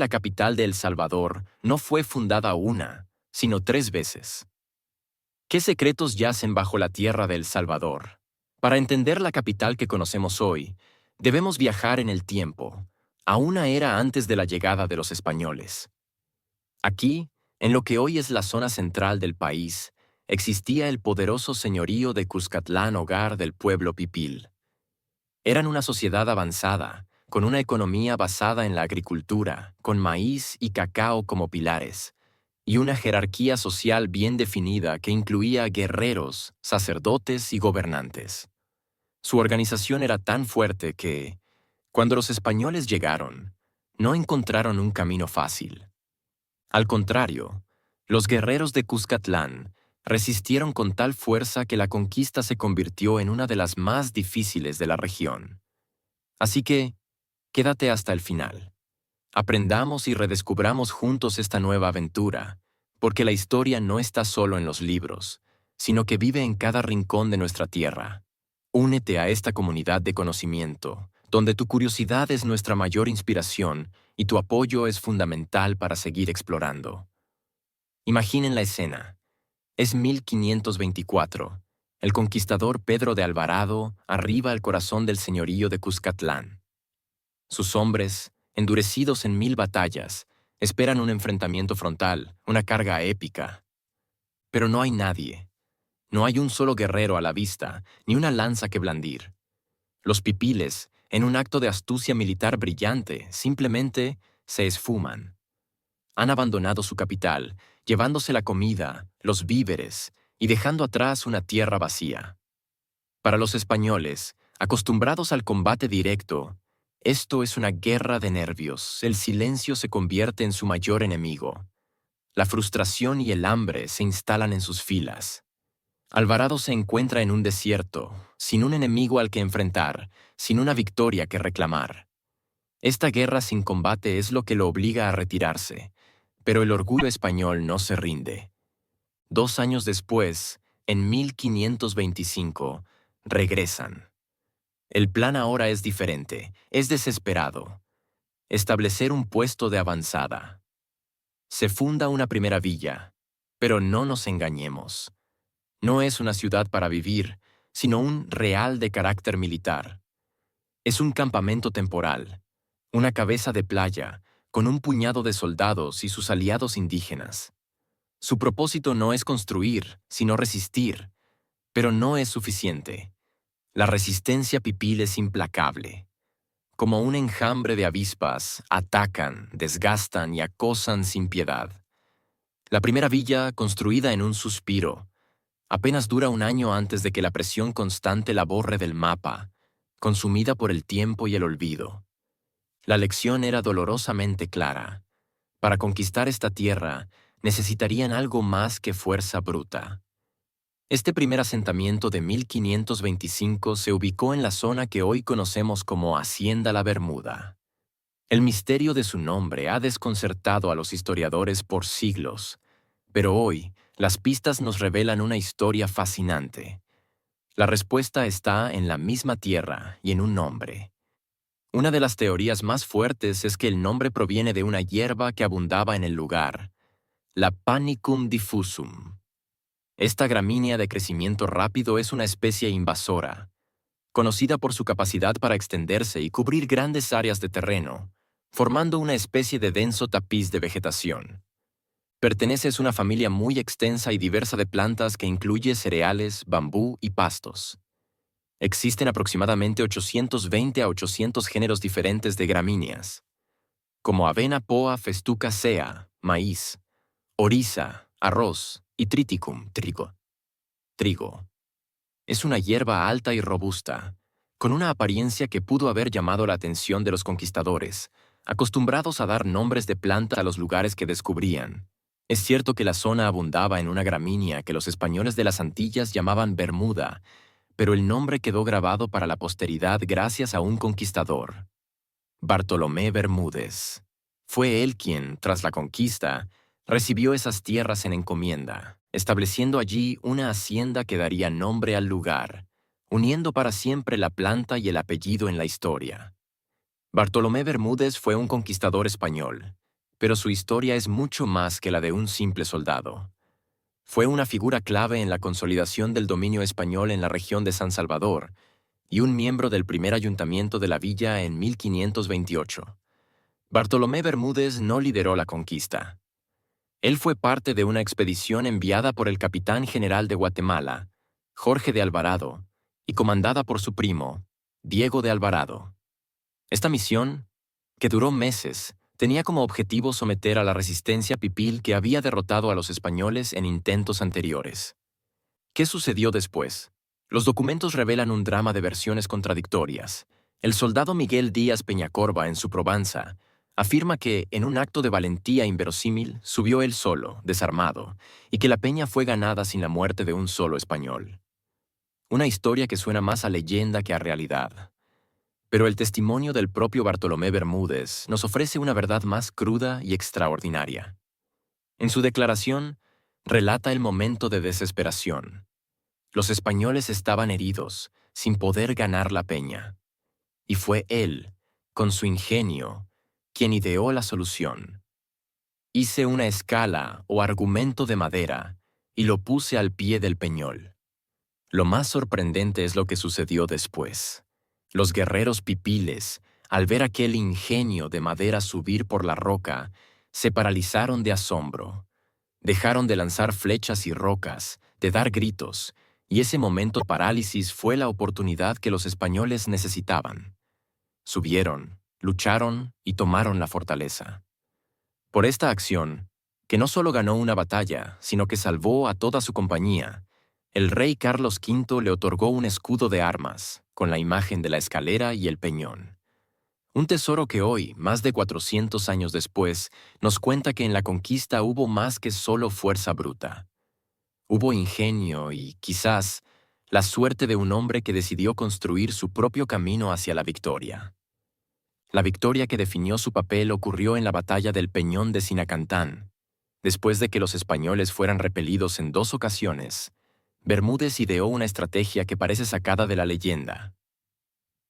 La capital de El Salvador no fue fundada una, sino 3 veces. ¿Qué secretos yacen bajo la tierra de El Salvador? Para entender la capital que conocemos hoy, debemos viajar en el tiempo, a una era antes de la llegada de los españoles. Aquí, en lo que hoy es la zona central del país, existía el poderoso señorío de Cuscatlán, hogar del pueblo pipil. Eran una sociedad avanzada, con una economía basada en la agricultura, con maíz y cacao como pilares, y una jerarquía social bien definida que incluía guerreros, sacerdotes y gobernantes. Su organización era tan fuerte que, cuando los españoles llegaron, no encontraron un camino fácil. Al contrario, los guerreros de Cuscatlán resistieron con tal fuerza que la conquista se convirtió en una de las más difíciles de la región. Así que, quédate hasta el final. Aprendamos y redescubramos juntos esta nueva aventura, porque la historia no está solo en los libros, sino que vive en cada rincón de nuestra tierra. Únete a esta comunidad de conocimiento, donde tu curiosidad es nuestra mayor inspiración y tu apoyo es fundamental para seguir explorando. Imaginen la escena. Es 1524. El conquistador Pedro de Alvarado arriba al corazón del señorío de Cuscatlán. Sus hombres, endurecidos en 1000 batallas, esperan un enfrentamiento frontal, una carga épica. Pero no hay nadie. No hay un solo guerrero a la vista, ni una lanza que blandir. Los pipiles, en un acto de astucia militar brillante, simplemente se esfuman. Han abandonado su capital, llevándose la comida, los víveres, y dejando atrás una tierra vacía. Para los españoles, acostumbrados al combate directo, esto es una guerra de nervios. El silencio se convierte en su mayor enemigo. La frustración y el hambre se instalan en sus filas. Alvarado se encuentra en un desierto, sin un enemigo al que enfrentar, sin una victoria que reclamar. Esta guerra sin combate es lo que lo obliga a retirarse, pero el orgullo español no se rinde. 2 años después, en 1525, regresan. El plan ahora es diferente, es desesperado. Establecer un puesto de avanzada. Se funda una primera villa, pero no nos engañemos. No es una ciudad para vivir, sino un real de carácter militar. Es un campamento temporal, una cabeza de playa, con un puñado de soldados y sus aliados indígenas. Su propósito no es construir, sino resistir, pero no es suficiente. La resistencia pipil es implacable. Como un enjambre de avispas, atacan, desgastan y acosan sin piedad. La primera villa, construida en un suspiro, apenas dura un año antes de que la presión constante la borre del mapa, consumida por el tiempo y el olvido. La lección era dolorosamente clara. Para conquistar esta tierra, necesitarían algo más que fuerza bruta. Este primer asentamiento de 1525 se ubicó en la zona que hoy conocemos como Hacienda La Bermuda. El misterio de su nombre ha desconcertado a los historiadores por siglos, pero hoy las pistas nos revelan una historia fascinante. La respuesta está en la misma tierra y en un nombre. Una de las teorías más fuertes es que el nombre proviene de una hierba que abundaba en el lugar, la Panicum diffusum. Esta gramínea de crecimiento rápido es una especie invasora, conocida por su capacidad para extenderse y cubrir grandes áreas de terreno, formando una especie de denso tapiz de vegetación. Pertenece a una familia muy extensa y diversa de plantas que incluye cereales, bambú y pastos. Existen aproximadamente 820 a 800 géneros diferentes de gramíneas, como avena, poa, festuca, sea, maíz, oriza, arroz y triticum, trigo. Es una hierba alta y robusta, con una apariencia que pudo haber llamado la atención de los conquistadores, acostumbrados a dar nombres de planta a los lugares que descubrían. Es cierto que la zona abundaba en una gramínea que los españoles de las Antillas llamaban Bermuda, pero el nombre quedó grabado para la posteridad gracias a un conquistador, Bartolomé Bermúdez. Fue él quien, tras la conquista, recibió esas tierras en encomienda, estableciendo allí una hacienda que daría nombre al lugar, uniendo para siempre la planta y el apellido en la historia. Bartolomé Bermúdez fue un conquistador español, pero su historia es mucho más que la de un simple soldado. Fue una figura clave en la consolidación del dominio español en la región de San Salvador y un miembro del primer ayuntamiento de la villa en 1528. Bartolomé Bermúdez no lideró la conquista. Él fue parte de una expedición enviada por el capitán general de Guatemala, Jorge de Alvarado, y comandada por su primo, Diego de Alvarado. Esta misión, que duró meses, tenía como objetivo someter a la resistencia pipil que había derrotado a los españoles en intentos anteriores. ¿Qué sucedió después? Los documentos revelan un drama de versiones contradictorias. El soldado Miguel Díaz Peñacorva, en su Provenza, afirma que, en un acto de valentía inverosímil, subió él solo, desarmado, y que la peña fue ganada sin la muerte de un solo español. Una historia que suena más a leyenda que a realidad. Pero el testimonio del propio Bartolomé Bermúdez nos ofrece una verdad más cruda y extraordinaria. En su declaración, relata el momento de desesperación. Los españoles estaban heridos, sin poder ganar la peña. Y fue él, con su ingenio, quien ideó la solución. Hice una escala o argumento de madera y lo puse al pie del peñol. Lo más sorprendente es lo que sucedió después. Los guerreros pipiles, al ver aquel ingenio de madera subir por la roca, se paralizaron de asombro. Dejaron de lanzar flechas y rocas, de dar gritos, y ese momento de parálisis fue la oportunidad que los españoles necesitaban. Subieron, lucharon y tomaron la fortaleza. Por esta acción, que no solo ganó una batalla, sino que salvó a toda su compañía, el rey Carlos V le otorgó un escudo de armas, con la imagen de la escalera y el peñón. Un tesoro que hoy, más de 400 años después, nos cuenta que en la conquista hubo más que solo fuerza bruta. Hubo ingenio y, quizás, la suerte de un hombre que decidió construir su propio camino hacia la victoria. La victoria que definió su papel ocurrió en la batalla del Peñón de Sinacantán. Después de que los españoles fueran repelidos en 2 ocasiones, Bermúdez ideó una estrategia que parece sacada de la leyenda.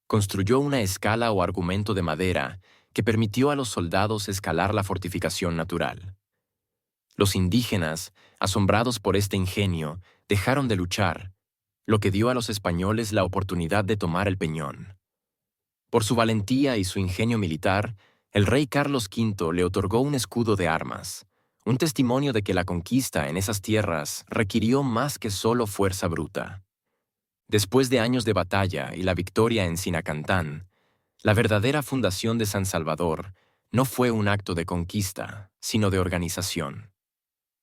Construyó una escala o argumento de madera que permitió a los soldados escalar la fortificación natural. Los indígenas, asombrados por este ingenio, dejaron de luchar, lo que dio a los españoles la oportunidad de tomar el peñón. Por su valentía y su ingenio militar, el rey Carlos V le otorgó un escudo de armas, un testimonio de que la conquista en esas tierras requirió más que solo fuerza bruta. Después de años de batalla y la victoria en Sinacantán, la verdadera fundación de San Salvador no fue un acto de conquista, sino de organización.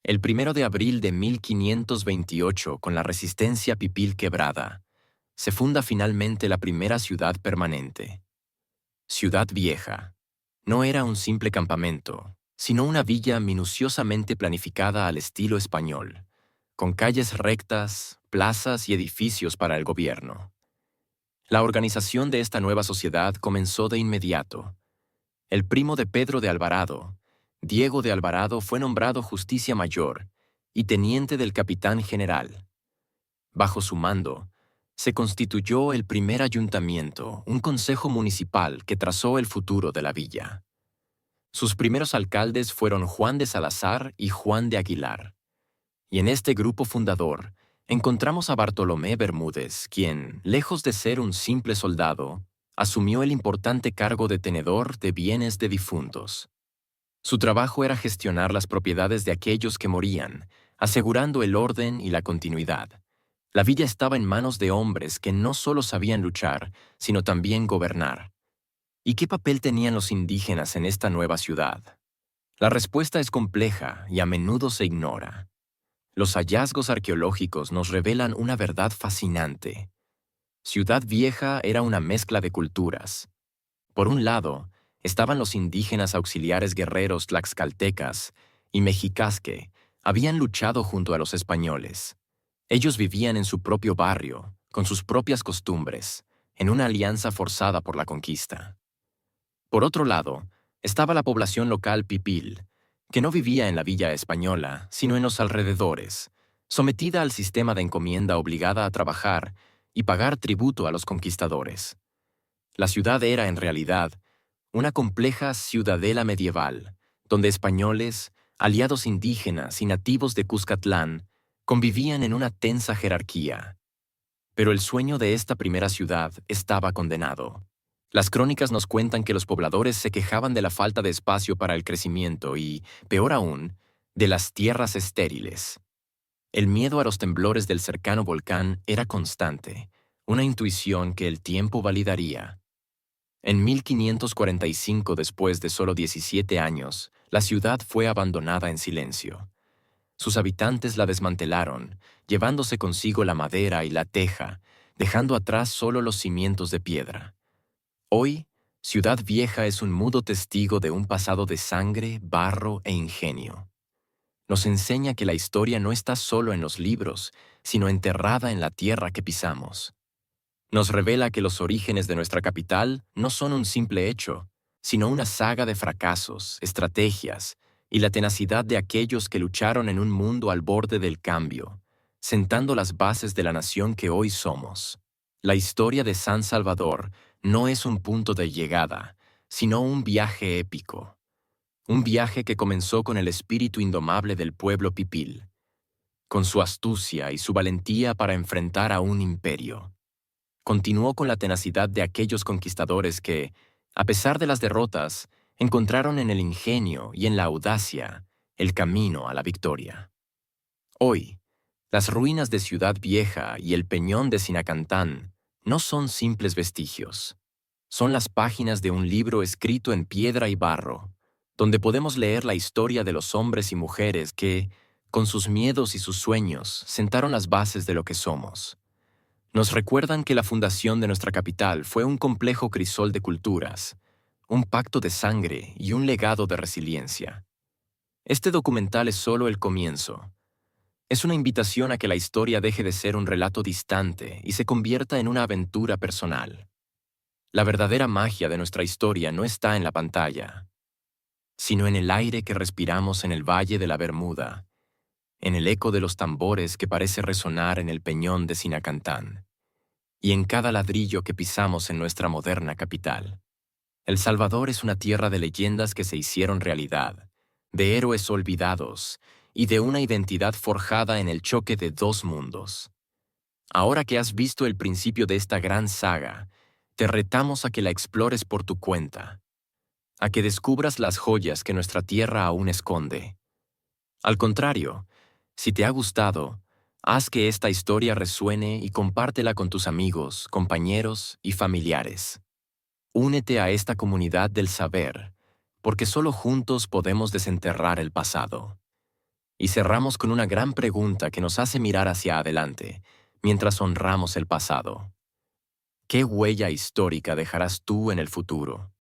El 1 de abril de 1528, con la resistencia pipil quebrada, se funda finalmente la primera ciudad permanente. Ciudad Vieja. No era un simple campamento, sino una villa minuciosamente planificada al estilo español, con calles rectas, plazas y edificios para el gobierno. La organización de esta nueva sociedad comenzó de inmediato. El primo de Pedro de Alvarado, Diego de Alvarado, fue nombrado justicia mayor y teniente del capitán general. Bajo su mando, se constituyó el primer ayuntamiento, un consejo municipal que trazó el futuro de la villa. Sus primeros alcaldes fueron Juan de Salazar y Juan de Aguilar. Y en este grupo fundador encontramos a Bartolomé Bermúdez, quien, lejos de ser un simple soldado, asumió el importante cargo de tenedor de bienes de difuntos. Su trabajo era gestionar las propiedades de aquellos que morían, asegurando el orden y la continuidad. La villa estaba en manos de hombres que no solo sabían luchar, sino también gobernar. ¿Y qué papel tenían los indígenas en esta nueva ciudad? La respuesta es compleja y a menudo se ignora. Los hallazgos arqueológicos nos revelan una verdad fascinante. Ciudad Vieja era una mezcla de culturas. Por un lado, estaban los indígenas auxiliares guerreros tlaxcaltecas y mexicas que habían luchado junto a los españoles. Ellos vivían en su propio barrio, con sus propias costumbres, en una alianza forzada por la conquista. Por otro lado, estaba la población local pipil, que no vivía en la villa española, sino en los alrededores, sometida al sistema de encomienda obligada a trabajar y pagar tributo a los conquistadores. La ciudad era, en realidad, una compleja ciudadela medieval, donde españoles, aliados indígenas y nativos de Cuscatlán convivían en una tensa jerarquía. Pero el sueño de esta primera ciudad estaba condenado. Las crónicas nos cuentan que los pobladores se quejaban de la falta de espacio para el crecimiento y, peor aún, de las tierras estériles. El miedo a los temblores del cercano volcán era constante, una intuición que el tiempo validaría. En 1545, después de solo 17 años, la ciudad fue abandonada en silencio. Sus habitantes la desmantelaron, llevándose consigo la madera y la teja, dejando atrás solo los cimientos de piedra. Hoy, Ciudad Vieja es un mudo testigo de un pasado de sangre, barro e ingenio. Nos enseña que la historia no está solo en los libros, sino enterrada en la tierra que pisamos. Nos revela que los orígenes de nuestra capital no son un simple hecho, sino una saga de fracasos, estrategias y la tenacidad de aquellos que lucharon en un mundo al borde del cambio, sentando las bases de la nación que hoy somos. La historia de San Salvador no es un punto de llegada, sino un viaje épico. Un viaje que comenzó con el espíritu indomable del pueblo pipil, con su astucia y su valentía para enfrentar a un imperio. Continuó con la tenacidad de aquellos conquistadores que, a pesar de las derrotas, encontraron en el ingenio y en la audacia el camino a la victoria. Hoy, las ruinas de Ciudad Vieja y el peñón de Sinacantán no son simples vestigios. Son las páginas de un libro escrito en piedra y barro, donde podemos leer la historia de los hombres y mujeres que, con sus miedos y sus sueños, sentaron las bases de lo que somos. Nos recuerdan que la fundación de nuestra capital fue un complejo crisol de culturas, un pacto de sangre y un legado de resiliencia. Este documental es solo el comienzo. Es una invitación a que la historia deje de ser un relato distante y se convierta en una aventura personal. La verdadera magia de nuestra historia no está en la pantalla, sino en el aire que respiramos en el Valle de la Bermuda, en el eco de los tambores que parece resonar en el peñón de Sinacantán, y en cada ladrillo que pisamos en nuestra moderna capital. El Salvador es una tierra de leyendas que se hicieron realidad, de héroes olvidados y de una identidad forjada en el choque de dos mundos. Ahora que has visto el principio de esta gran saga, te retamos a que la explores por tu cuenta, a que descubras las joyas que nuestra tierra aún esconde. Al contrario, si te ha gustado, haz que esta historia resuene y compártela con tus amigos, compañeros y familiares. Únete a esta comunidad del saber, porque solo juntos podemos desenterrar el pasado. Y cerramos con una gran pregunta que nos hace mirar hacia adelante, mientras honramos el pasado. ¿Qué huella histórica dejarás tú en el futuro?